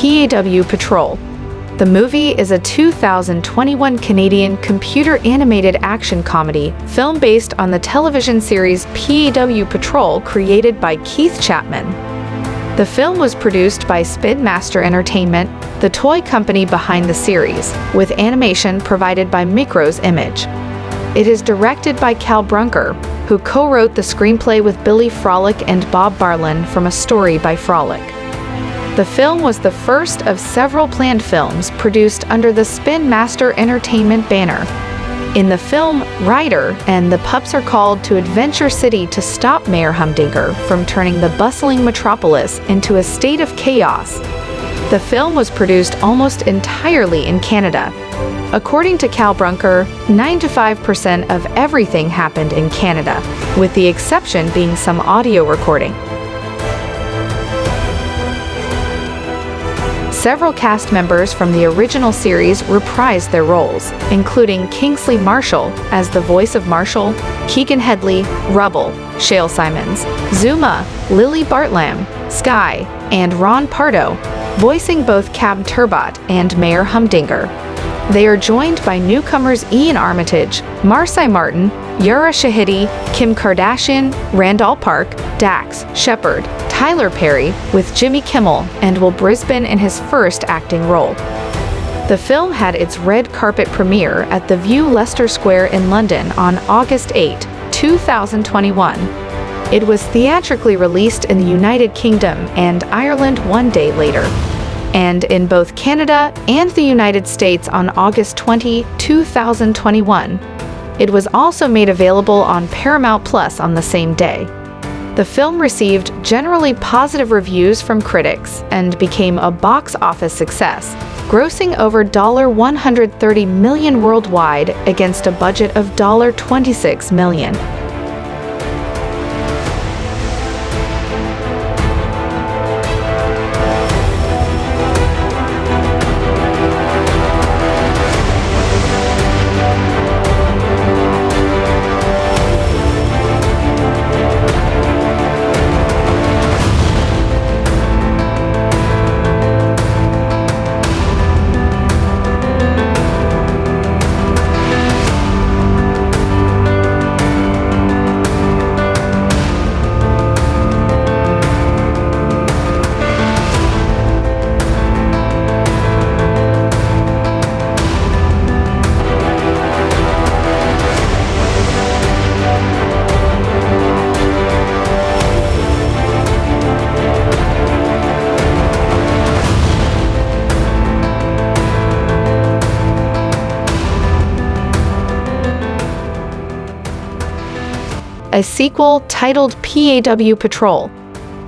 PAW Patrol. The movie is a 2021 Canadian computer-animated action comedy film based on the television series PAW Patrol created by Keith Chapman. The film was produced by Spin Master Entertainment, the toy company behind the series, with animation provided by Mikros Image. It is directed by Cal Brunker, who co-wrote the screenplay with Billy Frolick and Bob Barlen from a story by Frolick. The film was the first of several planned films produced under the Spin Master Entertainment banner. In the film, Ryder and the pups are called to Adventure City to stop Mayor Humdinger from turning the bustling metropolis into a state of chaos. The film was produced almost entirely in Canada. According to Cal Brunker, 95% of everything happened in Canada, with the exception being some audio recording. Several cast members from the original series reprised their roles, including Kingsley Marshall as the voice of Marshall, Keegan Hedley, Rubble, Shale Simons, Zuma, Lily Bartlam, Sky, and Ron Pardo, voicing both Cab Turbot and Mayor Humdinger. They are joined by newcomers Ian Armitage, Marcy Martin, Yura Shahidi, Kim Kardashian, Randall Park, Dax Shepard, Tyler Perry, with Jimmy Kimmel and Will Brisbane in his first acting role. The film had its red carpet premiere at the View Leicester Square in London on August 8, 2021. It was theatrically released in the United Kingdom and Ireland one day later, and in both Canada and the United States on August 20, 2021. It was also made available on Paramount Plus on the same day. The film received generally positive reviews from critics and became a box office success, grossing over $130 million worldwide against a budget of $26 million. A sequel titled PAW Patrol.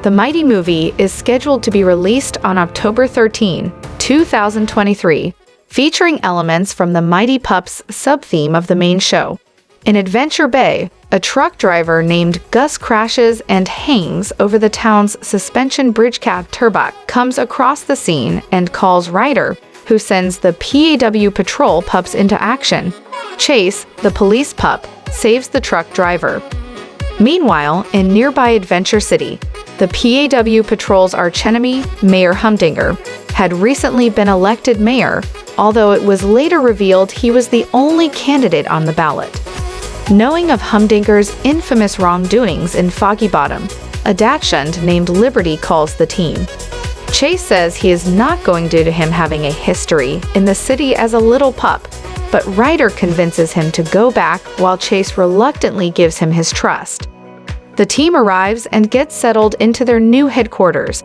The Mighty movie is scheduled to be released on October 13, 2023, featuring elements from the Mighty Pups sub-theme of the main show. In Adventure Bay, a truck driver named Gus crashes and hangs over the town's suspension bridge. Cab Turbot comes across the scene and calls Ryder, who sends the PAW Patrol pups into action. Chase, the police pup, saves the truck driver. Meanwhile, in nearby Adventure City, the PAW Patrol's archenemy, Mayor Humdinger, had recently been elected mayor, although it was later revealed he was the only candidate on the ballot. Knowing of Humdinger's infamous wrongdoings in Foggy Bottom, a dachshund named Liberty calls the team. Chase says he is not going due to him having a history in the city as a little pup, but Ryder convinces him to go back while Chase reluctantly gives him his trust. The team arrives and gets settled into their new headquarters.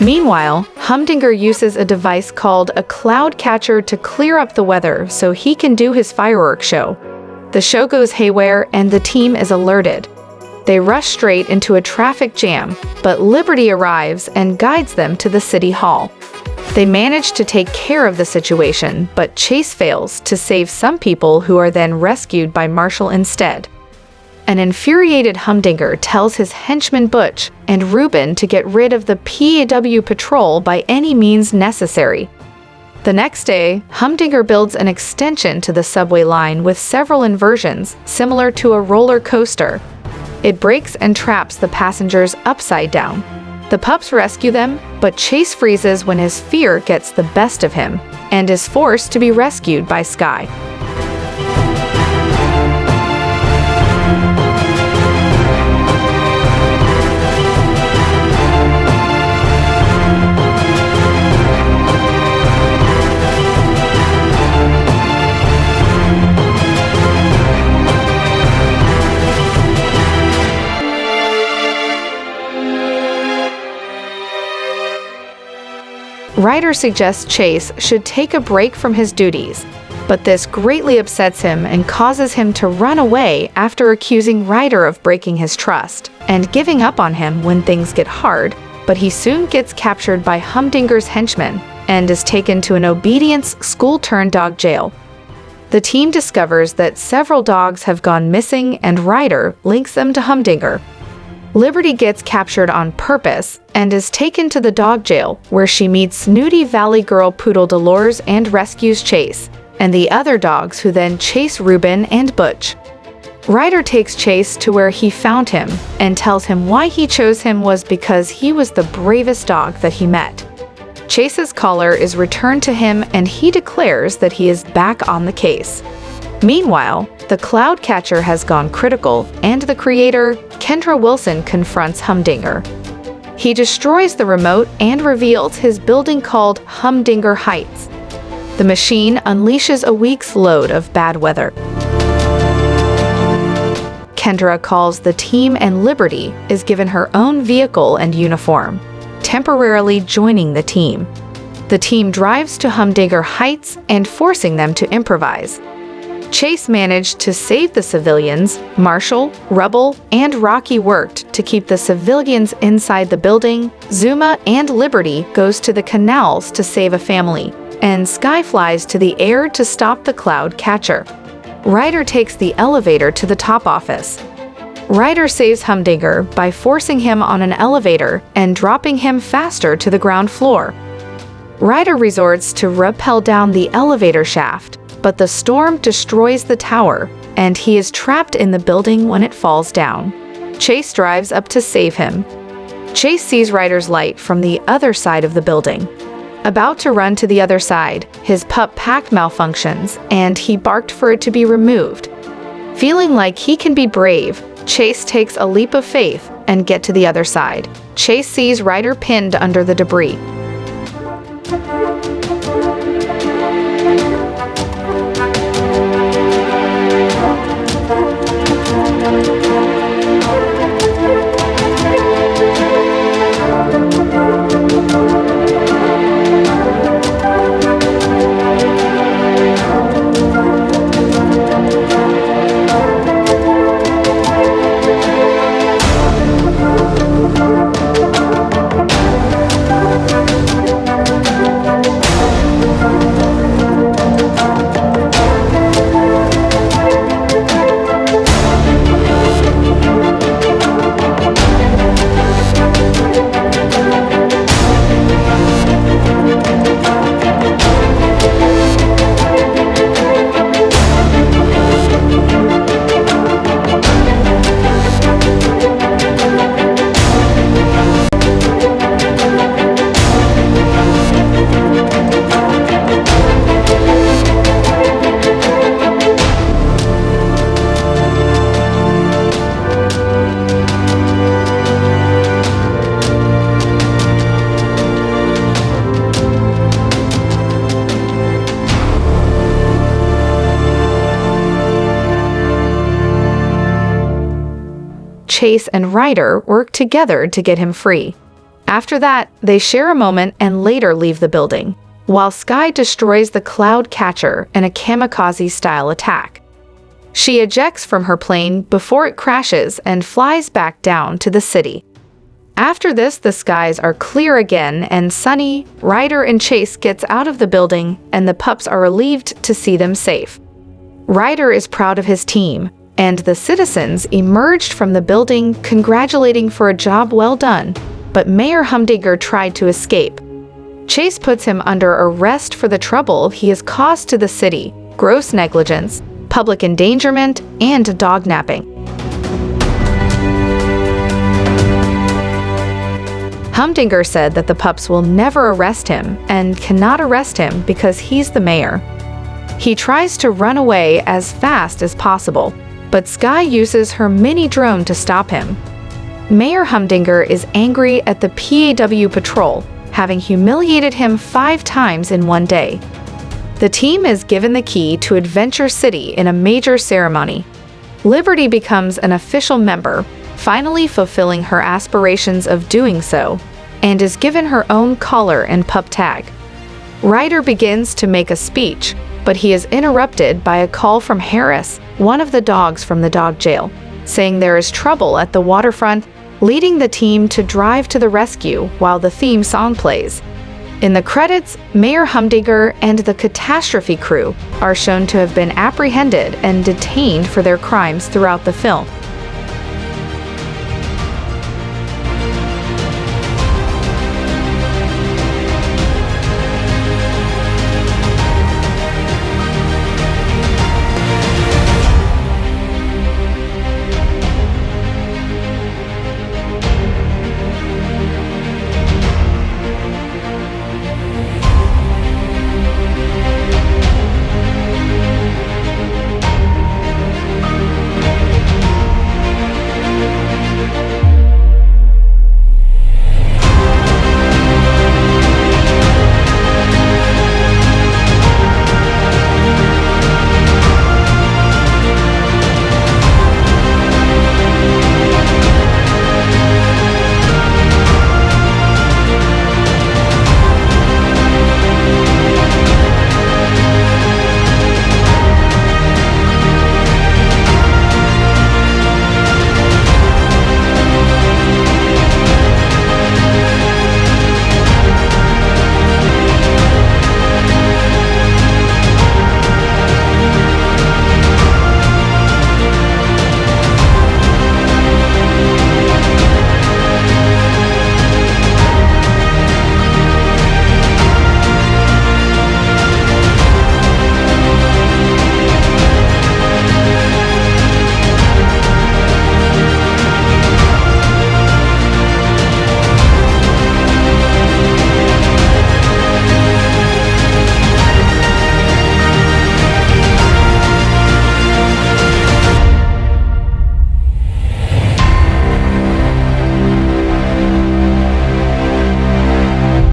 Meanwhile, Humdinger uses a device called a cloud catcher to clear up the weather so he can do his fireworks show. The show goes haywire and the team is alerted. They rush straight into a traffic jam, but Liberty arrives and guides them to the city hall. They manage to take care of the situation, but Chase fails to save some people who are then rescued by Marshall instead. An infuriated Humdinger tells his henchmen Butch and Reuben to get rid of the PAW Patrol by any means necessary. The next day, Humdinger builds an extension to the subway line with several inversions, similar to a roller coaster. It breaks and traps the passengers upside down. The pups rescue them, but Chase freezes when his fear gets the best of him and is forced to be rescued by Sky. Ryder suggests Chase should take a break from his duties, but this greatly upsets him and causes him to run away after accusing Ryder of breaking his trust and giving up on him when things get hard, but he soon gets captured by Humdinger's henchmen and is taken to an obedience school-turned-dog jail. The team discovers that several dogs have gone missing and Ryder links them to Humdinger. Liberty gets captured on purpose and is taken to the dog jail, where she meets snooty Valley Girl Poodle Dolores and rescues Chase, and the other dogs who then chase Reuben and Butch. Ryder takes Chase to where he found him and tells him why he chose him was because he was the bravest dog that he met. Chase's collar is returned to him and he declares that he is back on the case. Meanwhile, the cloud catcher has gone critical, and the creator, Kendra Wilson, confronts Humdinger. He destroys the remote and reveals his building called Humdinger Heights. The machine unleashes a week's load of bad weather. Kendra calls the team and Liberty is given her own vehicle and uniform, temporarily joining the team. The team drives to Humdinger Heights and forcing them to improvise. Chase managed to save the civilians. Marshall, Rubble, and Rocky worked to keep the civilians inside the building. Zuma and Liberty goes to the canals to save a family, and Sky flies to the air to stop the cloud catcher. Ryder takes the elevator to the top office. Ryder saves Humdinger by forcing him on an elevator and dropping him faster to the ground floor. Ryder resorts to rappel down the elevator shaft, but the storm destroys the tower, and he is trapped in the building when it falls down. Chase drives up to save him. Chase sees Ryder's light from the other side of the building. About to run to the other side, his pup pack malfunctions, and he barked for it to be removed. Feeling like he can be brave, Chase takes a leap of faith and get to the other side. Chase sees Ryder pinned under the debris. Chase and Ryder work together to get him free. After that, they share a moment and later leave the building, while Sky destroys the cloud catcher in a kamikaze-style attack. She ejects from her plane before it crashes and flies back down to the city. After this, the skies are clear again, and Sunny, Ryder, and Chase gets out of the building, and the pups are relieved to see them safe. Ryder is proud of his team, and the citizens emerged from the building congratulating for a job well done, but Mayor Humdinger tried to escape. Chase puts him under arrest for the trouble he has caused to the city, gross negligence, public endangerment, and dog napping. Humdinger said that the pups will never arrest him and cannot arrest him because he's the mayor. He tries to run away as fast as possible, but Skye uses her mini drone to stop him. Mayor Humdinger is angry at the PAW Patrol, having humiliated him 5 times in one day. The team is given the key to Adventure City in a major ceremony. Liberty becomes an official member, finally fulfilling her aspirations of doing so, and is given her own collar and pup tag. Ryder begins to make a speech, but he is interrupted by a call from Harris, one of the dogs from the dog jail, saying there is trouble at the waterfront, leading the team to drive to the rescue while the theme song plays. In the credits, Mayor Humdinger and the catastrophe crew are shown to have been apprehended and detained for their crimes throughout the film.